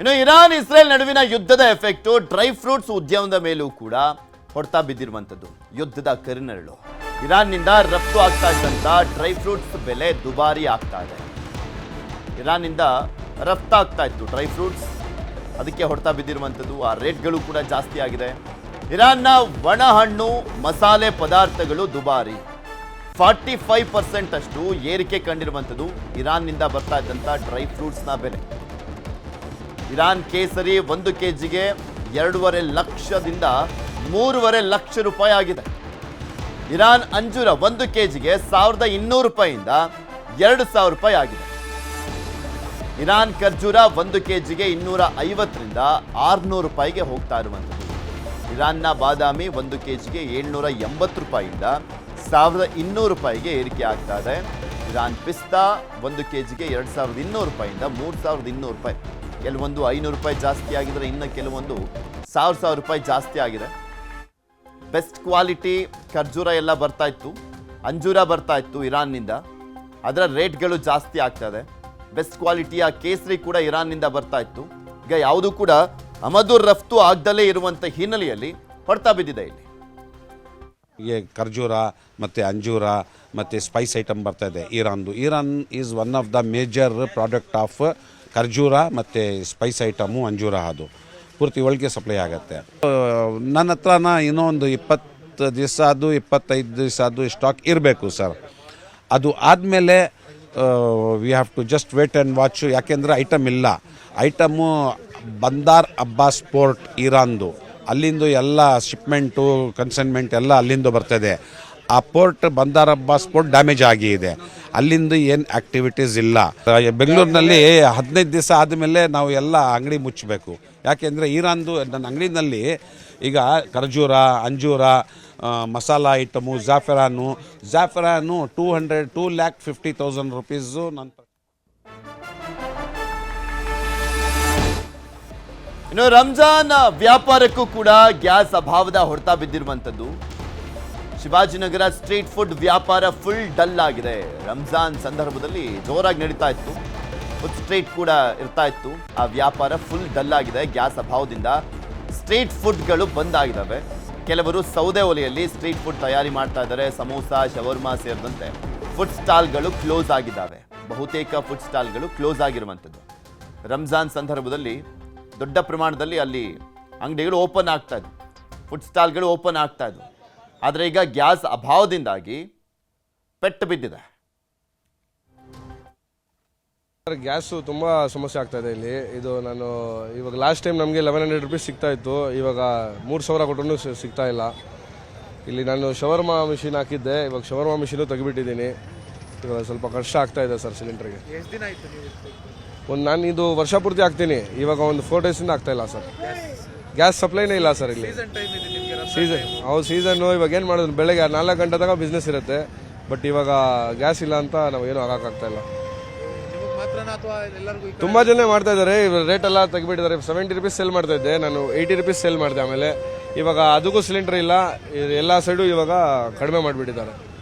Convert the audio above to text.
ಇನ್ನು Iran Israel ನಡುವಿನ ಯುದ್ಧದ ಎಫೆಕ್ಟ್ ಡ್ರೈ ಫ್ರೂಟ್ಸ್ ಉದ್ಯಮದ ಮೇಲೂ ಕೂಡ ಹೊಡೆತ ಬಿದ್ದಿರುವಂಥದ್ದು. ಯುದ್ಧದ ಕರಿನೆರಳು ಇರಾನ್ನಿಂದ ರಫ್ತು ಆಗ್ತಾ ಇದ್ದಂತ ಡ್ರೈ ಫ್ರೂಟ್ಸ್ ಬೆಲೆ ದುಬಾರಿ ಆಗ್ತಾ ಇದೆ. ಇರಾನ್ನಿಂದ ರಫ್ತಾಗ್ತಾ ಇತ್ತು ಡ್ರೈ ಫ್ರೂಟ್ಸ್, ಅದಕ್ಕೆ ಹೊಡೆತ ಬಿದ್ದಿರುವಂಥದ್ದು. ಆ ರೇಟ್ಗಳು ಕೂಡ ಜಾಸ್ತಿ ಆಗಿದೆ. ಇರಾನ್ನ ಒಣ ಹಣ್ಣು ಮಸಾಲೆ ಪದಾರ್ಥಗಳು ದುಬಾರಿ 45% ಅಷ್ಟು ಏರಿಕೆ ಕಂಡಿರುವಂಥದ್ದು ಇರಾನ್ನಿಂದ ಬರ್ತಾ ಇದ್ದಂಥ ಡ್ರೈ ಫ್ರೂಟ್ಸ್ನ ಬೆಲೆ. ಇರಾನ್ ಕೇಸರಿ 1 ಕೆಜಿಗೆ 2.5 ಲಕ್ಷದಿಂದ 3.5 ಲಕ್ಷ ರೂಪಾಯಿ ಆಗಿದೆ. ಇರಾನ್ ಅಂಜೂರ 1 ಕೆಜಿಗೆ 1200 ರೂಪಾಯಿಯಿಂದ 2000 ರೂಪಾಯಿ ಆಗಿದೆ. ಇರಾನ್ ಖರ್ಜೂರ 1 ಕೆಜಿಗೆ 250ರಿಂದ 600 ರೂಪಾಯಿಗೆ ಹೋಗ್ತಾ ಇರುವಂಥದ್ದು. ಇರಾನ್ನ ಬಾದಾಮಿ 1 ಕೆಜಿಗೆ 780 ರೂಪಾಯಿಯಿಂದ 1200 ರೂಪಾಯಿಗೆ ಏರಿಕೆ ಆಗ್ತಾ ಇದೆ. ಇರಾನ್ ಪಿಸ್ತಾ 1 ಕೆಜಿಗೆ 2200 ರೂಪಾಯಿಯಿಂದ 3200 ರೂಪಾಯಿ. ಕೆಲವೊಂದು 500 ರೂಪಾಯಿ ಜಾಸ್ತಿ ಆಗಿದ್ರೆ, ಇನ್ನು ಕೆಲವೊಂದು 1000 ರೂಪಾಯಿ ಜಾಸ್ತಿ ಆಗಿದೆ. ಬೆಸ್ಟ್ ಕ್ವಾಲಿಟಿ ಖರ್ಜೂರ ಎಲ್ಲ ಬರ್ತಾ ಇತ್ತು, ಅಂಜೂರ ಬರ್ತಾ ಇತ್ತು ಇರಾನ್ನಿಂದ, ಅದರ ರೇಟ್ಗಳು ಜಾಸ್ತಿ ಆಗ್ತಾ ಇದೆ. ಬೆಸ್ಟ್ ಕ್ವಾಲಿಟಿಯ ಕೇಸರಿ ಕೂಡ ಇರಾನ್ನಿಂದ ಬರ್ತಾ ಇತ್ತು. ಈಗ ಯಾವುದು ಕೂಡ ಆಮದು ರಫ್ತು ಆಗದಲ್ಲೇ ಇರುವಂಥ ಹಿನ್ನೆಲೆಯಲ್ಲಿ ಹೊಡೆತ ಬಿದ್ದಿದೆ. ಇಲ್ಲಿ ಖರ್ಜೂರ ಮತ್ತು ಅಂಜೂರ ಮತ್ತು ಸ್ಪೈಸ್ ಐಟಮ್ ಬರ್ತಾ ಇದೆ ಇರಾನ್ದು. Iran is one of the major product of kharjura ಮತ್ತು ಸ್ಪೈಸ್ ಐಟಮು ಅಂಜೂರ. ಅದು ಪೂರ್ತಿ ಒಳಗೆ ಸಪ್ಲೈ ಆಗುತ್ತೆ. ನನ್ನ ಹತ್ರನ ಇನ್ನೂ ಒಂದು 20 ದಿವಸ ಅದು 25 ದಿವಸ ಅದು ಸ್ಟಾಕ್ ಇರಬೇಕು ಸರ್. ಅದು ಆದಮೇಲೆ we have to just wait and watch. ಯಾಕೆಂದರೆ ಐಟಮ್ ಇಲ್ಲ. ಐಟಮು ಬಂದಾರ್ ಅಬ್ಬಾಸ್ ಪೋರ್ಟ್ ಇರಾನ್ದು, ಅಲ್ಲಿಂದು ಎಲ್ಲ ಶಿಪ್ಮೆಂಟು ಕನ್ಸೈನ್ಮೆಂಟ್ ಎಲ್ಲ ಅಲ್ಲಿಂದ ಬರ್ತದೆ. ಆ ಪೋರ್ಟ್ ಬಂದಾರ್ ಅಬ್ಬಾಸ್ ಪೋರ್ಟ್ ಡ್ಯಾಮೇಜ್ ಆಗಿದೆ. ಅಲ್ಲಿಂದ ಏನು ಆ್ಯಕ್ಟಿವಿಟೀಸ್ ಇಲ್ಲ. ಬೆಂಗಳೂರಿನಲ್ಲಿ 15 ದಿವಸ ಆದಮೇಲೆ ನಾವು ಎಲ್ಲ ಅಂಗಡಿ ಮುಚ್ಚಬೇಕು. ಯಾಕೆಂದರೆ ಇರಾನ್ದು ನನ್ನ ಅಂಗಡಿನಲ್ಲಿ ಈಗ ಖರ್ಜೂರ, ಅಂಜೂರ, ಮಸಾಲ ಐಟಮು, ಜಾಫರಾನು 2,50,000 ರೂಪೀಸು ನನ್ನ. ಇನ್ನು ರಂಜಾನ್ ವ್ಯಾಪಾರಕ್ಕೂ ಕೂಡ ಗ್ಯಾಸ್ ಅಭಾವದ ಹೊಡೆತ ಬಿದ್ದಿರುವಂಥದ್ದು. ಶಿವಾಜಿನಗರ ಸ್ಟ್ರೀಟ್ ಫುಡ್ ವ್ಯಾಪಾರ ಫುಲ್ ಡಲ್ ಆಗಿದೆ. ರಂಜಾನ್ ಸಂದರ್ಭದಲ್ಲಿ ಜೋರಾಗಿ ನಡೀತಾ ಇತ್ತು, ಫುಡ್ ಸ್ಟ್ರೀಟ್ ಕೂಡ ಇರ್ತಾ ಇತ್ತು. ಆ ವ್ಯಾಪಾರ ಫುಲ್ ಡಲ್ ಆಗಿದೆ ಗ್ಯಾಸ್ ಅಭಾವದಿಂದ. ಸ್ಟ್ರೀಟ್ ಫುಡ್ಗಳು ಬಂದ್ ಆಗಿದ್ದಾವೆ. ಕೆಲವರು ಸೌದೆ ಒಲೆಯಲ್ಲಿ ಸ್ಟ್ರೀಟ್ ಫುಡ್ ತಯಾರಿ ಮಾಡ್ತಾ ಇದ್ದಾರೆ. ಸಮೋಸ, ಶವರ್ಮಾ ಸೇರಿದಂತೆ ಫುಡ್ ಸ್ಟಾಲ್ಗಳು ಕ್ಲೋಸ್ ಆಗಿದ್ದಾವೆ. ಬಹುತೇಕ ಫುಡ್ ಸ್ಟಾಲ್ಗಳು ಕ್ಲೋಸ್ ಆಗಿರುವಂಥದ್ದು. ರಂಜಾನ್ ಸಂದರ್ಭದಲ್ಲಿ ದೊಡ್ಡ ಪ್ರಮಾಣದಲ್ಲಿ ಅಲ್ಲಿ ಅಂಗಡಿಗಳು ಓಪನ್ ಆಗ್ತಾ ಇದ್ವು, ಫುಡ್ ಸ್ಟಾಲ್ಗಳು ಓಪನ್ ಆಗ್ತಾ ಇದ್ವು. ಆದರೆ ಈಗ ಗ್ಯಾಸ್ ಅಭಾವದಿಂದಾಗಿ ಪೆಟ್ಟು ಬಿದ್ದಿದೆ. ಗ್ಯಾಸು ತುಂಬ ಸಮಸ್ಯೆ ಆಗ್ತಾ ಇದೆ ಇಲ್ಲಿ. ಇದು ನಾನು ಇವಾಗ ಲಾಸ್ಟ್ ಟೈಮ್ ನಮಗೆ 1100 ರೂಪೀಸ್ ಸಿಗ್ತಾ ಇತ್ತು, ಇವಾಗ 3000 ಕೊಟ್ಟರು ಸಿಗ್ತಾ ಇಲ್ಲ. ಇಲ್ಲಿ ನಾನು ಶವರ್ಮಾ ಮಿಷಿನ್ ಹಾಕಿದ್ದೆ, ಇವಾಗ ಶವರ್ಮಾ ಮಿಷಿನು ತೆಗಿಬಿಟ್ಟಿದ್ದೀನಿ. ಇವಾಗ ಸ್ವಲ್ಪ ಕಷ್ಟ ಆಗ್ತಾ ಇದೆ ಸರ್ ಸಿಲಿಂಡ್ರಿಗೆ. ಎಷ್ಟು ದಿನ ಆಯಿತು ನೀವು? ನಾನು ಇದು ವರ್ಷ ಪೂರ್ತಿ ಹಾಕ್ತೀನಿ, ಇವಾಗ ಒಂದು 4 ಡೇಸಿಂದ ಆಗ್ತಾ ಇಲ್ಲ ಸರ್. ಗ್ಯಾಸ್ ಸಪ್ಲೈನೇ ಇಲ್ಲ ಸರ್ ಇಲ್ಲಿ. ಸೀಸನ್ನು ಇವಾಗ ಏನು ಮಾಡೋದು, ಬೆಳಗ್ಗೆ 4 ಗಂಟೆ ತನಕ ಬಿಸ್ನೆಸ್ ಇರುತ್ತೆ. ಬಟ್ ಇವಾಗ ಗ್ಯಾಸ್ ಇಲ್ಲ ಅಂತ ನಾವು ಏನು ಆಗೋಕ್ಕಾಗ್ತಾ ಇಲ್ಲ. ತುಂಬ ಜನ ಮಾಡ್ತಾ ಇದ್ದಾರೆ. ರೇಟ್ ಎಲ್ಲ ತೆಗಿಬಿಟ್ಟಿದ್ದಾರೆ. 70 ರೂಪೀಸ್ ಸೇಲ್ ಮಾಡ್ತಾ ಇದ್ದೆ ನಾನು, 80 ರೂಪೀಸ್ ಸೇಲ್ ಮಾಡಿದೆ. ಆಮೇಲೆ ಇವಾಗ ಅದಕ್ಕೂ ಸಿಲಿಂಡರ್ ಇಲ್ಲ, ಎಲ್ಲ ಸೈಡು ಇವಾಗ ಕಡಿಮೆ ಮಾಡಿಬಿಟ್ಟಿದ್ದಾರೆ.